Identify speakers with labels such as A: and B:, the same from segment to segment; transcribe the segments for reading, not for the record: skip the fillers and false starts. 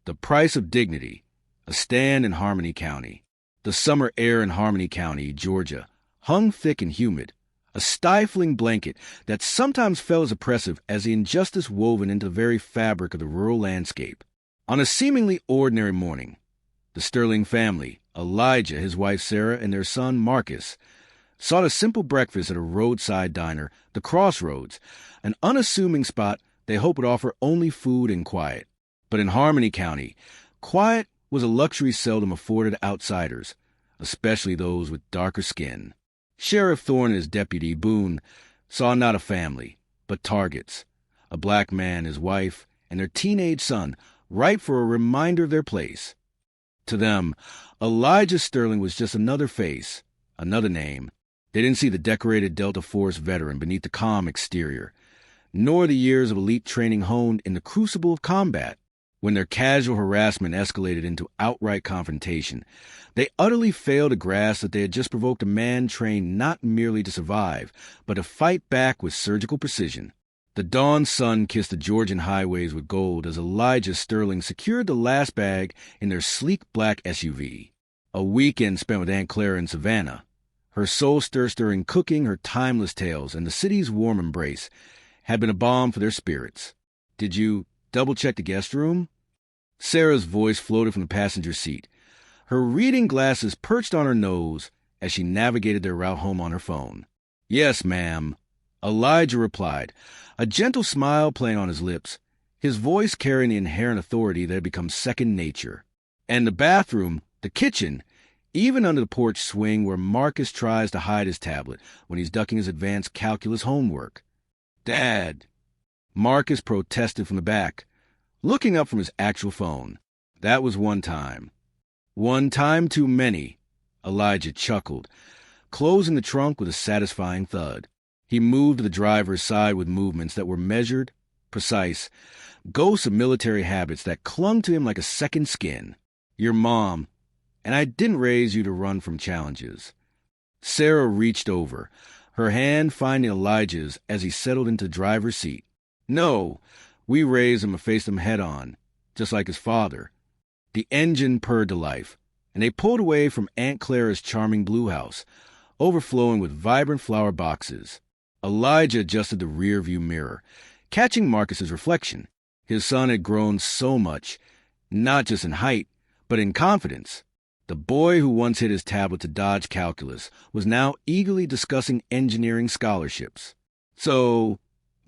A: The price of dignity. A stand in Harmony County. The summer air in Harmony County, Georgia, hung thick and humid, a stifling blanket that sometimes felt as oppressive as the injustice woven into the very fabric of the rural landscape. On a seemingly ordinary morning, the Sterling family, Elijah, his wife Sarah, and their son Marcus, sought a simple breakfast at a roadside diner, the Crossroads, an unassuming spot they hoped would offer only food and quiet. But in Harmony County, quiet was a luxury seldom afforded outsiders, especially those with darker skin. Sheriff Thorne and his deputy, Boone, saw not a family, but targets, a black man, his wife, and their teenage son, ripe for a reminder of their place. To them, Elijah Sterling was just another face, another name. They didn't see the decorated Delta Force veteran beneath the calm exterior, nor the years of elite training honed in the crucible of combat. When their casual harassment escalated into outright confrontation, they utterly failed to grasp that they had just provoked a man trained not merely to survive, but to fight back with surgical precision. The dawn sun kissed the Georgian highways with gold as Elijah Sterling secured the last bag in their sleek black SUV. A weekend spent with Aunt Clara in Savannah, her soul-stirring cooking, her timeless tales, and the city's warm embrace, had been a balm for their spirits. "Did you double-check the guest room?" Sarah's voice floated from the passenger seat, her reading glasses perched on her nose as she navigated their route home on her phone. "Yes, ma'am," Elijah replied, a gentle smile playing on his lips, his voice carrying the inherent authority that had become second nature. "And the bathroom, the kitchen, even under the porch swing where Marcus tries to hide his tablet when he's ducking his advanced calculus homework." "Dad," Marcus protested from the back, looking up from his actual phone. "That was one time." "One time too many," Elijah chuckled, closing the trunk with a satisfying thud. He moved to the driver's side with movements that were measured, precise, ghosts of military habits that clung to him like a second skin. "Your mom, and I didn't raise you to run from challenges." Sarah reached over, her hand finding Elijah's as he settled into the driver's seat. "No, we raised him and faced him head-on, just like his father." The engine purred to life, and they pulled away from Aunt Clara's charming blue house, overflowing with vibrant flower boxes. Elijah adjusted the rear-view mirror, catching Marcus's reflection. His son had grown so much, not just in height, but in confidence. The boy who once hid his tablet to dodge calculus was now eagerly discussing engineering scholarships. "So,"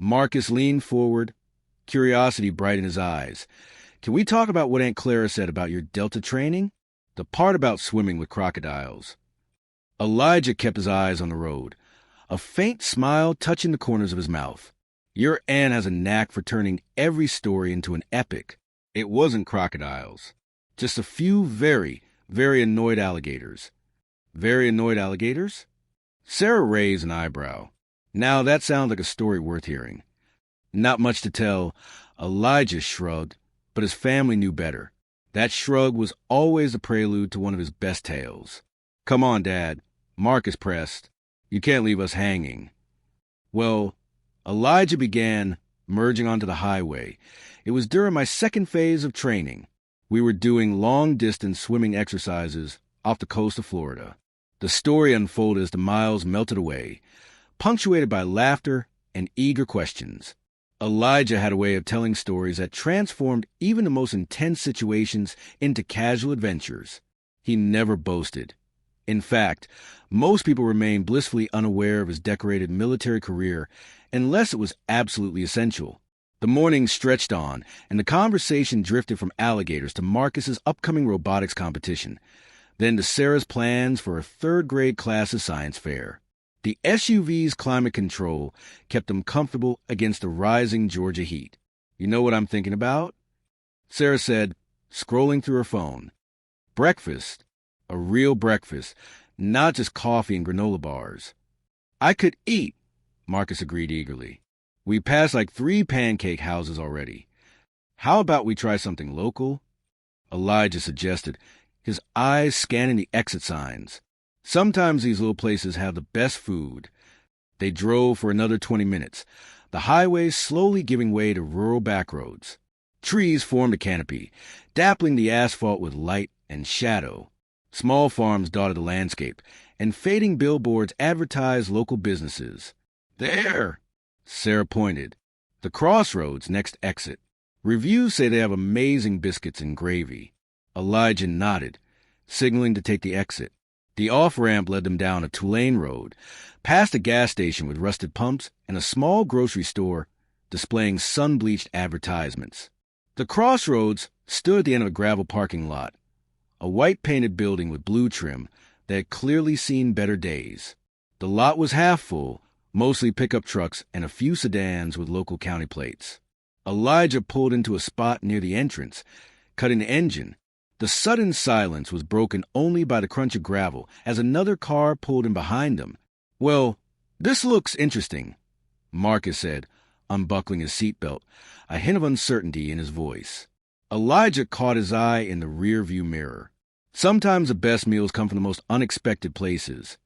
A: Marcus leaned forward, curiosity bright in his eyes, "can we talk about what Aunt Clara said about your Delta training? The part about swimming with crocodiles." Elijah kept his eyes on the road, a faint smile touching the corners of his mouth. "Your aunt has a knack for turning every story into an epic. It wasn't crocodiles. Just a few very, very annoyed alligators." "Very annoyed alligators?" Sarah raised an eyebrow. "Now that sounds like a story worth hearing." "Not much to tell," Elijah shrugged, but his family knew better. That shrug was always the prelude to one of his best tales. "Come on, Dad," Marcus pressed. "You can't leave us hanging." "Well," Elijah began, merging onto the highway. "It was during my second phase of training. We were doing long-distance swimming exercises off the coast of Florida." The story unfolded as the miles melted away, punctuated by laughter and eager questions. Elijah had a way of telling stories that transformed even the most intense situations into casual adventures. He never boasted. In fact, most people remained blissfully unaware of his decorated military career unless it was absolutely essential. The morning stretched on, and the conversation drifted from alligators to Marcus's upcoming robotics competition, then to Sarah's plans for a third-grade class's science fair. The SUV's climate control kept them comfortable against the rising Georgia heat. "You know what I'm thinking about?" Sarah said, scrolling through her phone. "Breakfast. A real breakfast, not just coffee and granola bars." "I could eat," Marcus agreed eagerly. "We passed like 3 pancake houses already. How about we try something local?" Elijah suggested, his eyes scanning the exit signs. Sometimes these little places have the best food. They drove for another 20 minutes, the highway slowly giving way to rural backroads. Trees formed a canopy, dappling the asphalt with light and shadow. Small farms dotted the landscape, and fading billboards advertised local businesses. There, Sarah pointed. The Crossroads, next exit. Reviews say they have amazing biscuits and gravy. Elijah nodded, signaling to take the exit. The off-ramp led them down a two-lane road, past a gas station with rusted pumps and a small grocery store displaying sun-bleached advertisements. The Crossroads stood at the end of a gravel parking lot, a white-painted building with blue trim that had clearly seen better days. The lot was half full, mostly pickup trucks and a few sedans with local county plates. Elijah pulled into a spot near the entrance, cutting the engine. The sudden silence was broken only by the crunch of gravel as another car pulled in behind them. "Well, this looks interesting," Marcus said, unbuckling his seatbelt, a hint of uncertainty in his voice. Elijah caught his eye in the rear-view mirror. "Sometimes the best meals come from the most unexpected places,"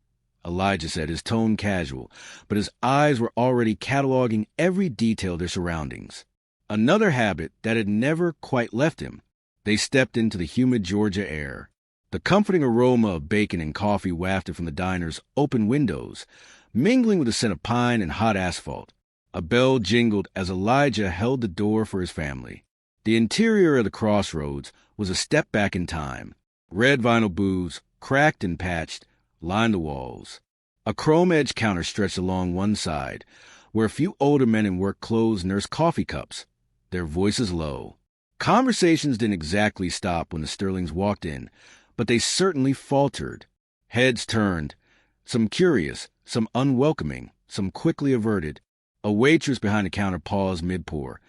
A: Elijah said, his tone casual, but his eyes were already cataloging every detail of their surroundings. Another habit that had never quite left him. They stepped into the humid Georgia air. The comforting aroma of bacon and coffee wafted from the diner's open windows, mingling with the scent of pine and hot asphalt. A bell jingled as Elijah held the door for his family. The interior of the Crossroads was a step back in time. Red vinyl booths, cracked and patched, lined the walls. A chrome-edged counter stretched along one side, where a few older men in work clothes nursed coffee cups, their voices low. Conversations didn't exactly stop when the Sterlings walked in, but they certainly faltered. Heads turned, some curious, some unwelcoming, some quickly averted. A waitress behind the counter paused mid-pour,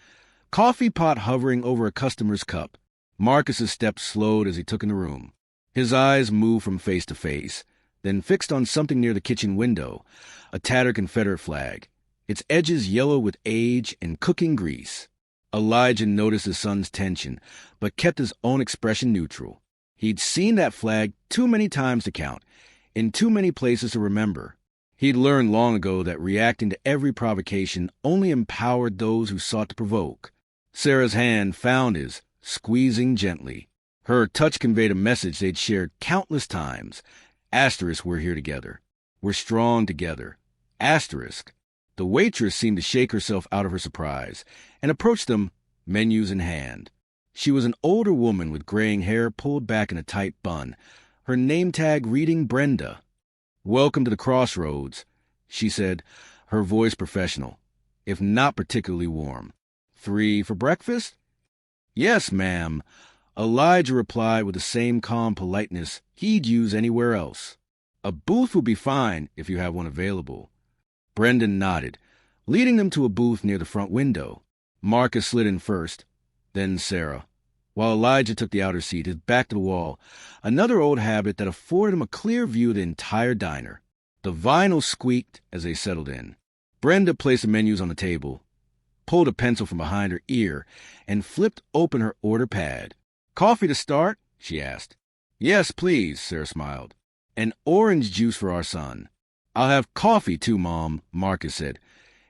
A: coffee pot hovering over a customer's cup. Marcus's steps slowed as he took in the room. His eyes moved from face to face, then fixed on something near the kitchen window, a tattered Confederate flag, its edges yellow with age and cooking grease. Elijah noticed his son's tension, but kept his own expression neutral. He'd seen that flag too many times to count, in too many places to remember. He'd learned long ago that reacting to every provocation only empowered those who sought to provoke. Sarah's hand found his, squeezing gently. Her touch conveyed a message they'd shared countless times. Asterisk, we're here together. We're strong together. Asterisk. The waitress seemed to shake herself out of her surprise and approached them, menus in hand. She was an older woman with graying hair pulled back in a tight bun, her name tag reading Brenda. "Welcome to the Crossroads," she said, her voice professional, if not particularly warm. "3 for breakfast?" "Yes, ma'am," Elijah replied with the same calm politeness he'd use anywhere else. "A booth would be fine if you have one available." Brendan nodded, leading them to a booth near the front window. Marcus slid in first, then Sarah, while Elijah took the outer seat, his back to the wall, another old habit that afforded him a clear view of the entire diner. The vinyl squeaked as they settled in. Brenda placed the menus on the table, pulled a pencil from behind her ear, and flipped open her order pad. "Coffee to start?" she asked. "Yes, please," Sarah smiled. "And orange juice for our son." "I'll have coffee too, Mom," Marcus said,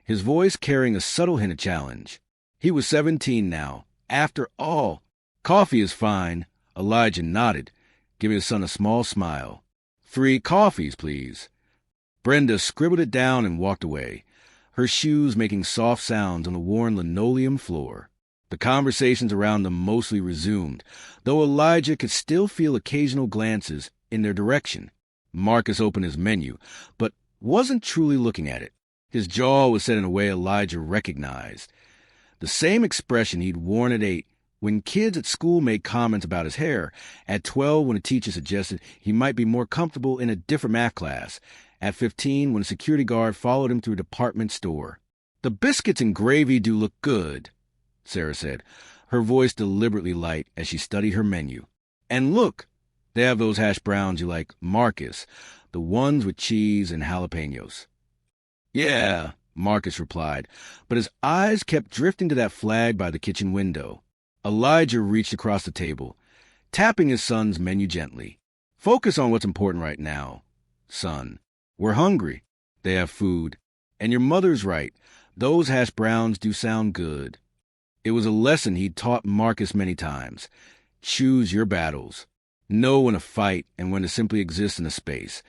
A: his voice carrying a subtle hint of challenge. He was 17 now. After all, "Coffee is fine," Elijah nodded, giving his son a small smile. 3 coffees, please." Brenda scribbled it down and walked away, her shoes making soft sounds on the worn linoleum floor. The conversations around them mostly resumed, though Elijah could still feel occasional glances in their direction. Marcus opened his menu, but wasn't truly looking at it. His jaw was set in a way Elijah recognized. The same expression he'd worn at 8 when kids at school made comments about his hair, at 12 when a teacher suggested he might be more comfortable in a different math class, at 15 when a security guard followed him through a department store. "The biscuits and gravy do look good," Sarah said, her voice deliberately light as she studied her menu. "And look, they have those hash browns you like, Marcus, the ones with cheese and jalapenos." "Yeah," Marcus replied, but his eyes kept drifting to that flag by the kitchen window. Elijah reached across the table, tapping his son's menu gently. "Focus on what's important right now, son. We're hungry. They have food. And your mother's right. Those hash browns do sound good." It was a lesson he'd taught Marcus many times. Choose your battles. Know when to fight and when to simply exist in a space,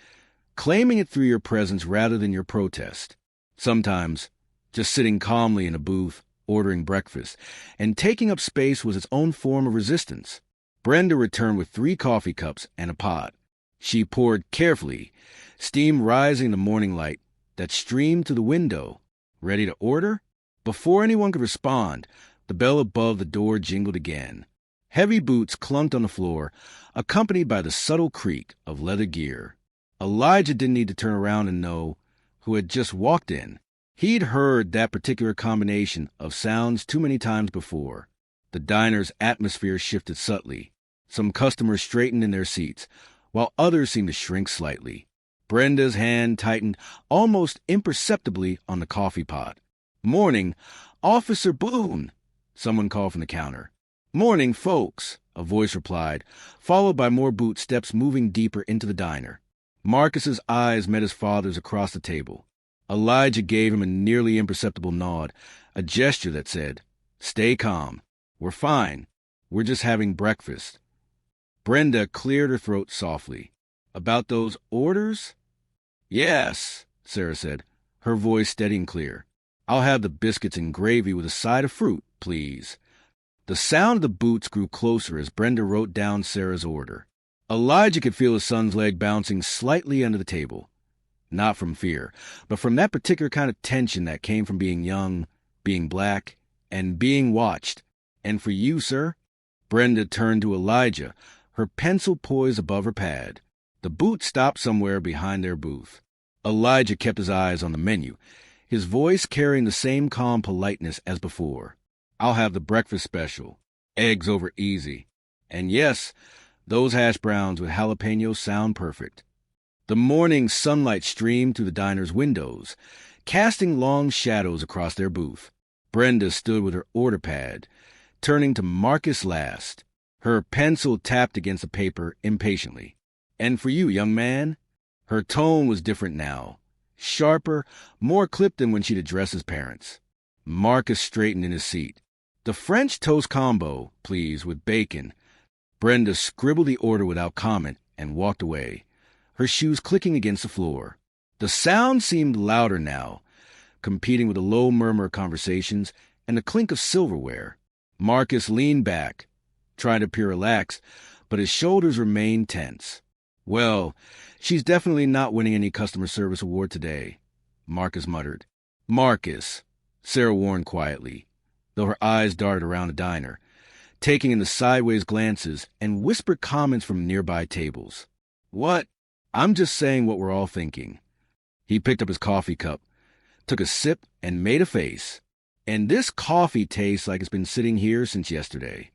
A: claiming it through your presence rather than your protest. Sometimes, just sitting calmly in a booth, ordering breakfast, and taking up space was its own form of resistance. Brenda returned with 3 coffee cups and a pot. She poured carefully, steam rising in the morning light that streamed through the window. Ready to order? Before anyone could respond, the bell above the door jingled again. Heavy boots clunked on the floor, accompanied by the subtle creak of leather gear. Elijah didn't need to turn around and know who had just walked in. He'd heard that particular combination of sounds too many times before. The diner's atmosphere shifted subtly. Some customers straightened in their seats, while others seemed to shrink slightly. Brenda's hand tightened almost imperceptibly on the coffee pot. "Morning, Officer Boone," someone called from the counter. "Morning, folks," a voice replied, followed by more boot steps moving deeper into the diner. Marcus's eyes met his father's across the table. Elijah gave him a nearly imperceptible nod, a gesture that said, "Stay calm. We're fine. We're just having breakfast." Brenda cleared her throat softly. "About those orders?" "Yes," Sarah said, her voice steady and clear. "I'll have the biscuits and gravy with a side of fruit, please." The sound of the boots grew closer as Brenda wrote down Sarah's order. Elijah could feel his son's leg bouncing slightly under the table. Not from fear, but from that particular kind of tension that came from being young, being black, and being watched. "And for you, sir?" Brenda turned to Elijah, her pencil poised above her pad. The boots stopped somewhere behind their booth. Elijah kept his eyes on the menu, his voice carrying the same calm politeness as before. "I'll have the breakfast special. Eggs over easy. And yes, those hash browns with jalapenos sound perfect." The morning sunlight streamed through the diner's windows, casting long shadows across their booth. Brenda stood with her order pad, turning to Marcus last. Her pencil tapped against the paper impatiently. "And for you, young man?" Her tone was different now, sharper, more clipped than when she'd addressed his parents. Marcus straightened in his seat. "The French toast combo, please, with bacon." Brenda scribbled the order without comment and walked away, her shoes clicking against the floor. The sound seemed louder now, competing with the low murmur of conversations and the clink of silverware. Marcus leaned back, trying to appear relaxed, but his shoulders remained tense. "Well, she's definitely not winning any customer service award today," Marcus muttered. "Marcus," Sarah warned quietly, though her eyes darted around the diner, taking in the sideways glances and whispered comments from nearby tables. "What?" "I'm just saying what we're all thinking." He picked up his coffee cup, took a sip, and made a face. "And this coffee tastes like it's been sitting here since yesterday."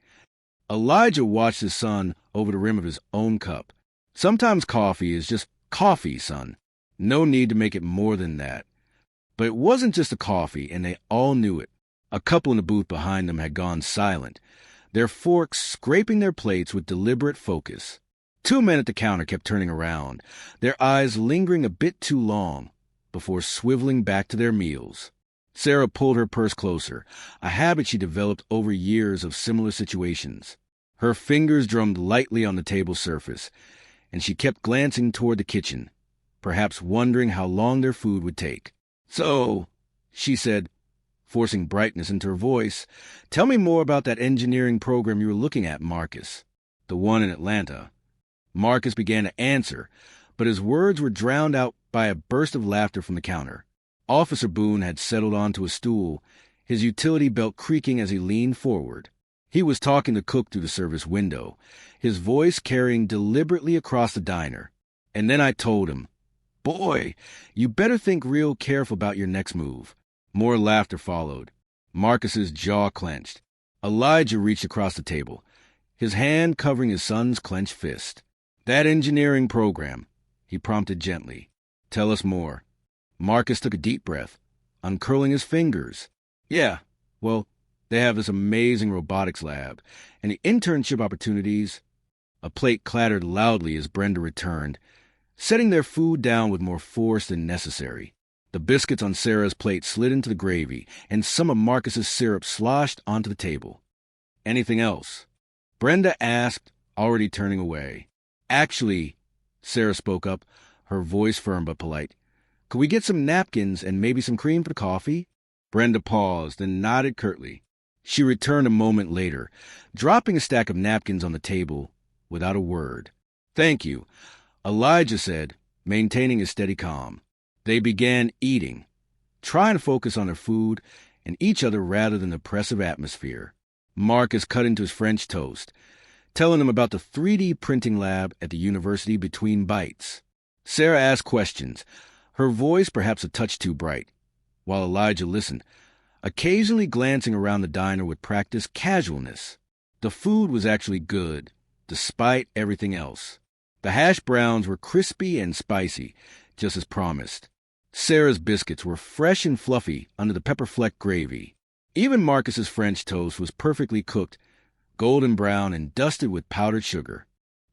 A: Elijah watched his son over the rim of his own cup. "Sometimes coffee is just coffee, son. No need to make it more than that." But it wasn't just the coffee, and they all knew it. A couple in the booth behind them had gone silent, their forks scraping their plates with deliberate focus. 2 men at the counter kept turning around, their eyes lingering a bit too long, before swiveling back to their meals. Sarah pulled her purse closer, a habit she developed over years of similar situations. Her fingers drummed lightly on the table surface, and she kept glancing toward the kitchen, perhaps wondering how long their food would take. "So," she said, forcing brightness into her voice, "tell me more about that engineering program you were looking at, Marcus. The one in Atlanta." Marcus began to answer, but his words were drowned out by a burst of laughter from the counter. Officer Boone had settled onto a stool, his utility belt creaking as he leaned forward. He was talking to cook through the service window, his voice carrying deliberately across the diner. "And then I told him, 'Boy, you better think real careful about your next move.'" More laughter followed. Marcus's jaw clenched. Elijah reached across the table, his hand covering his son's clenched fist. "That engineering program," he prompted gently. "Tell us more." Marcus took a deep breath, uncurling his fingers. "Yeah, well, they have this amazing robotics lab, and the internship opportunities." A plate clattered loudly as Brenda returned, setting their food down with more force than necessary. The biscuits on Sarah's plate slid into the gravy, and some of Marcus's syrup sloshed onto the table. "Anything else?" Brenda asked, already turning away. "Actually," Sarah spoke up, her voice firm but polite, "could we get some napkins and maybe some cream for the coffee?" Brenda paused, then nodded curtly. She returned a moment later, dropping a stack of napkins on the table without a word. "Thank you," Elijah said, maintaining his steady calm. They began eating, trying to focus on their food and each other rather than the oppressive atmosphere. Marcus cut into his French toast, telling them about the 3D printing lab at the university between bites. Sarah asked questions, her voice perhaps a touch too bright, while Elijah listened, occasionally glancing around the diner with practiced casualness. The food was actually good, despite everything else. The hash browns were crispy and spicy, just as promised. Sarah's biscuits were fresh and fluffy under the pepper-flecked gravy. Even Marcus's French toast was perfectly cooked, golden brown and dusted with powdered sugar.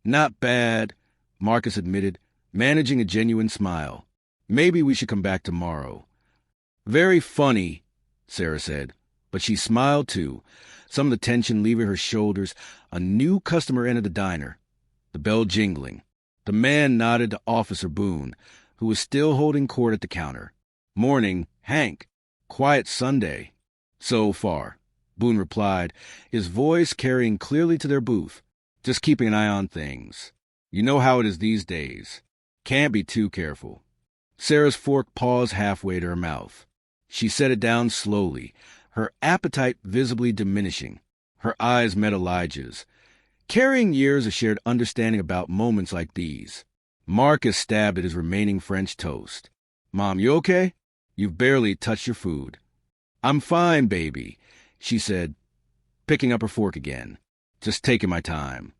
A: "Not bad," Marcus admitted, managing a genuine smile. "Maybe we should come back tomorrow." "Very funny," Sarah said, but she smiled too, some of the tension leaving her shoulders. A new customer entered the diner, the bell jingling. The man nodded to Officer Boone, who was still holding court at the counter. "Morning, Hank. Quiet Sunday." "So far," Boone replied, his voice carrying clearly to their booth. "Just keeping an eye on things. You know how it is these days. Can't be too careful." Sarah's fork paused halfway to her mouth. She set it down slowly, her appetite visibly diminishing. Her eyes met Elijah's, carrying years of shared understanding about moments like these. Marcus stabbed at his remaining French toast. "Mom, you okay? You've barely touched your food." "I'm fine, baby," she said, picking up her fork again. "Just taking my time."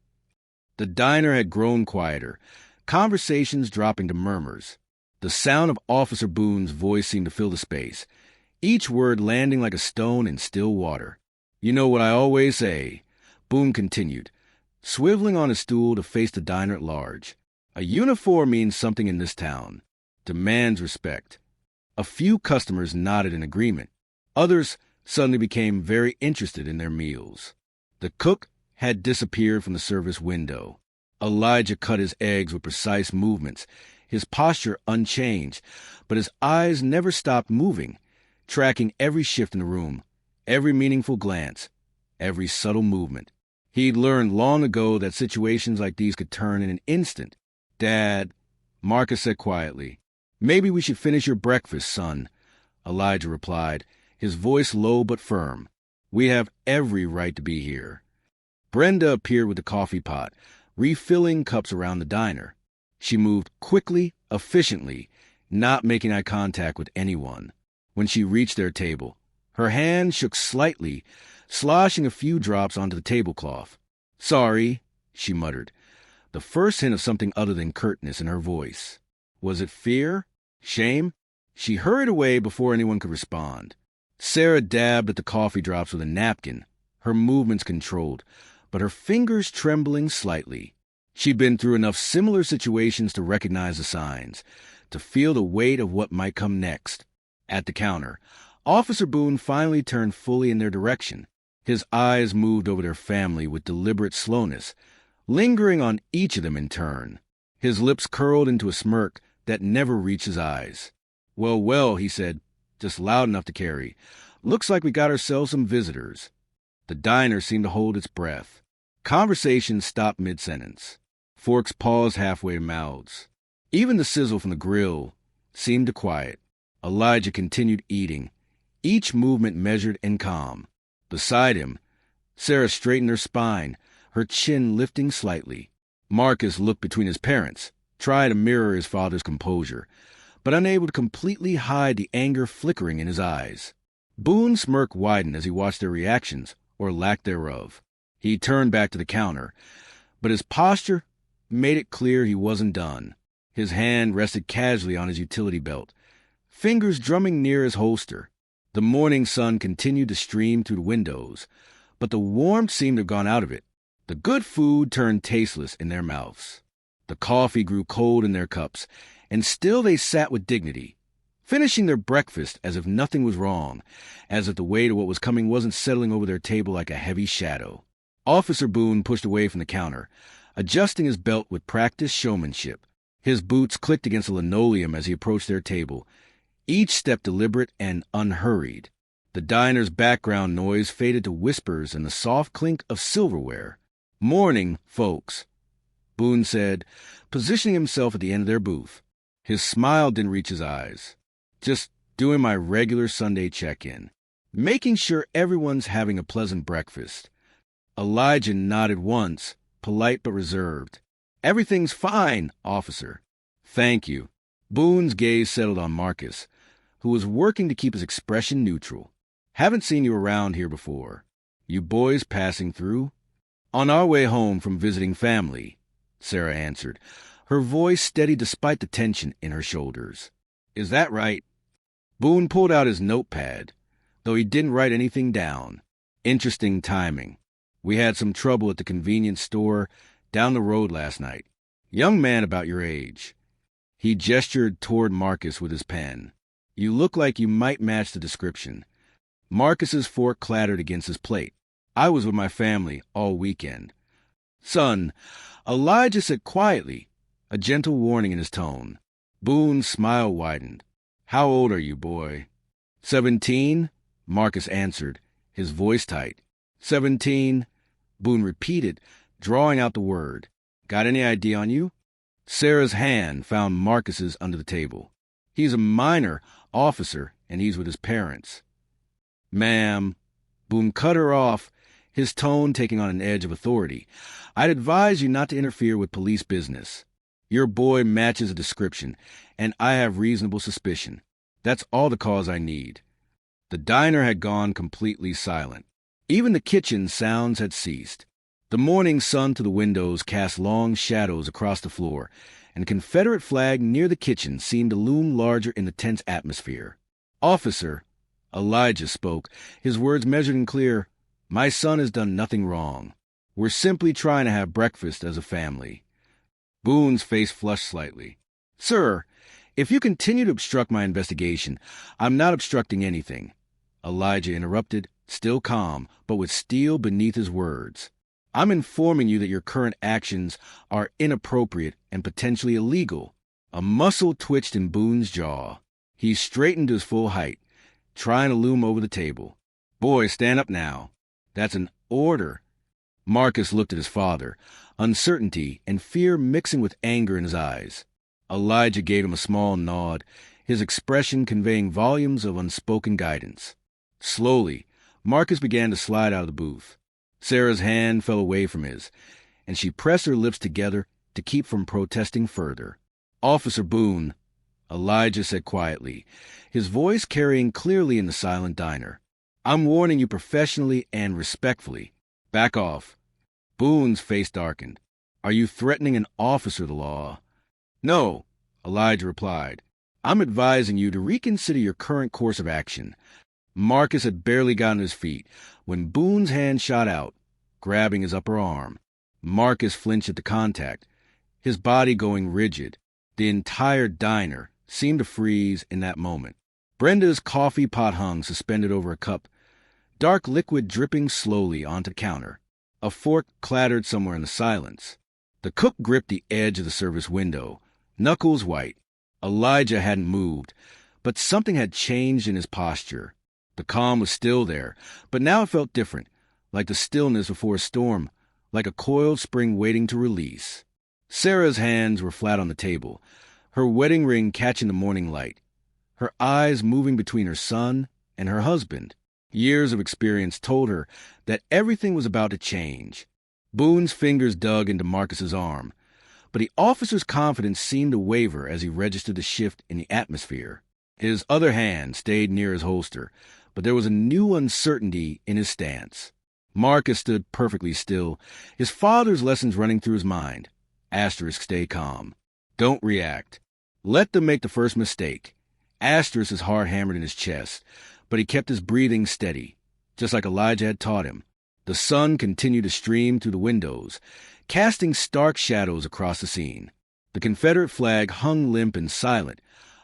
A: The diner had grown quieter, conversations dropping to murmurs. The sound of Officer Boone's voice seemed to fill the space, each word landing like a stone in still water. "You know what I always say," Boone continued, swiveling on his stool to face the diner at large. "A uniform means something in this town. Demands respect." A few customers nodded in agreement. Others suddenly became very interested in their meals. The cook had disappeared from the service window. Elijah cut his eggs with precise movements, his posture unchanged, but his eyes never stopped moving, tracking every shift in the room, every meaningful glance, every subtle movement. He'd learned long ago that situations like these could turn in an instant. "Dad," Marcus said quietly. "Maybe we should finish your breakfast, son," Elijah replied, his voice low but firm. "We have every right to be here." Brenda appeared with the coffee pot, refilling cups around the diner. She moved quickly, efficiently, not making eye contact with anyone. When she reached their table, her hand shook slightly, sloshing a few drops onto the tablecloth. "Sorry," she muttered, the first hint of something other than curtness in her voice. Was it fear? Shame? She hurried away before anyone could respond. Sarah dabbed at the coffee drops with a napkin, her movements controlled, but her fingers trembling slightly. She'd been through enough similar situations to recognize the signs, to feel the weight of what might come next. At the counter, Officer Boone finally turned fully in their direction. His eyes moved over their family with deliberate slowness, lingering on each of them in turn. His lips curled into a smirk that never reached his eyes. "Well, well," he said, just loud enough to carry. "Looks like we got ourselves some visitors." The diner seemed to hold its breath. Conversation stopped mid-sentence. Forks paused halfway to mouths. Even the sizzle from the grill seemed to quiet. Elijah continued eating, each movement measured and calm. Beside him, Sarah straightened her spine, her chin lifting slightly. Marcus looked between his parents, trying to mirror his father's composure, but unable to completely hide the anger flickering in his eyes. Boone's smirk widened as he watched their reactions, or lack thereof. He turned back to the counter, but his posture made it clear he wasn't done. His hand rested casually on his utility belt, fingers drumming near his holster. The morning sun continued to stream through the windows, but the warmth seemed to have gone out of it. The good food turned tasteless in their mouths. The coffee grew cold in their cups, and still they sat with dignity, finishing their breakfast as if nothing was wrong, as if the weight of what was coming wasn't settling over their table like a heavy shadow. Officer Boone pushed away from the counter, adjusting his belt with practiced showmanship. His boots clicked against the linoleum as he approached their table, each step deliberate and unhurried. The diner's background noise faded to whispers and the soft clink of silverware. "Morning, folks," Boone said, positioning himself at the end of their booth. His smile didn't reach his eyes. "Just doing my regular Sunday check-in, making sure everyone's having a pleasant breakfast." Elijah nodded once, polite but reserved. "Everything's fine, officer." "Thank you." Boone's gaze settled on Marcus, who was working to keep his expression neutral. "Haven't seen you around here before. You boys passing through?" "On our way home from visiting family," Sarah answered, her voice steady despite the tension in her shoulders. "Is that right?" Boone pulled out his notepad, though he didn't write anything down. "Interesting timing. We had some trouble at the convenience store down the road last night. Young man about your age." He gestured toward Marcus with his pen. "You look like you might match the description." Marcus's fork clattered against his plate. "I was with my family all weekend." "Son," Elijah said quietly, a gentle warning in his tone. Boone's smile widened. "How old are you, boy?" 17, Marcus answered, his voice tight. 17, Boone repeated, drawing out the word. "Got any ID on you?" Sarah's hand found Marcus's under the table. "He's a minor, officer, and he's with his parents." "Ma'am," Boone cut her off, his tone taking on an edge of authority, "I'd advise you not to interfere with police business. Your boy matches a description, and I have reasonable suspicion. That's all the cause I need." The diner had gone completely silent. Even the kitchen sounds had ceased. The morning sun through the windows cast long shadows across the floor, and a Confederate flag near the kitchen seemed to loom larger in the tense atmosphere. "Officer," Elijah spoke, his words measured and clear, "my son has done nothing wrong. We're simply trying to have breakfast as a family." Boone's face flushed slightly. "Sir, if you continue to obstruct my investigation, I'm not obstructing anything," Elijah interrupted, still calm, but with steel beneath his words. "I'm informing you that your current actions are inappropriate and potentially illegal." A muscle twitched in Boone's jaw. He straightened to his full height, trying to loom over the table. "Boy, stand up now. That's an order." Marcus looked at his father, uncertainty and fear mixing with anger in his eyes. Elijah gave him a small nod, his expression conveying volumes of unspoken guidance. Slowly, Marcus began to slide out of the booth. Sarah's hand fell away from his, and she pressed her lips together to keep from protesting further. "Officer Boone," Elijah said quietly, his voice carrying clearly in the silent diner, "I'm warning you professionally and respectfully. Back off." Boone's face darkened. "Are you threatening an officer of the law?" "No," Elijah replied. "I'm advising you to reconsider your current course of action." Marcus had barely gotten to his feet when Boone's hand shot out, grabbing his upper arm. Marcus flinched at the contact, his body going rigid. The entire diner seemed to freeze in that moment. Brenda's coffee pot hung suspended over a cup, dark liquid dripping slowly onto the counter. A fork clattered somewhere in the silence. The cook gripped the edge of the service window, knuckles white. Elijah hadn't moved, but something had changed in his posture. The calm was still there, but now it felt different, like the stillness before a storm, like a coiled spring waiting to release. Sarah's hands were flat on the table, her wedding ring catching the morning light, her eyes moving between her son and her husband. Years of experience told her that everything was about to change. Boone's fingers dug into Marcus's arm, but the officer's confidence seemed to waver as he registered the shift in the atmosphere. His other hand stayed near his holster, but there was a new uncertainty in his stance. Marcus stood perfectly still, his father's lessons running through his mind. Asterisk, stay calm. Don't react. Let them make the first mistake. Asterisk, his heart hammered in his chest, but he kept his breathing steady, just like Elijah had taught him. The sun continued to stream through the windows, casting stark shadows across the scene. The Confederate flag hung limp and silent,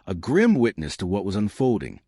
A: a grim witness to what was unfolding.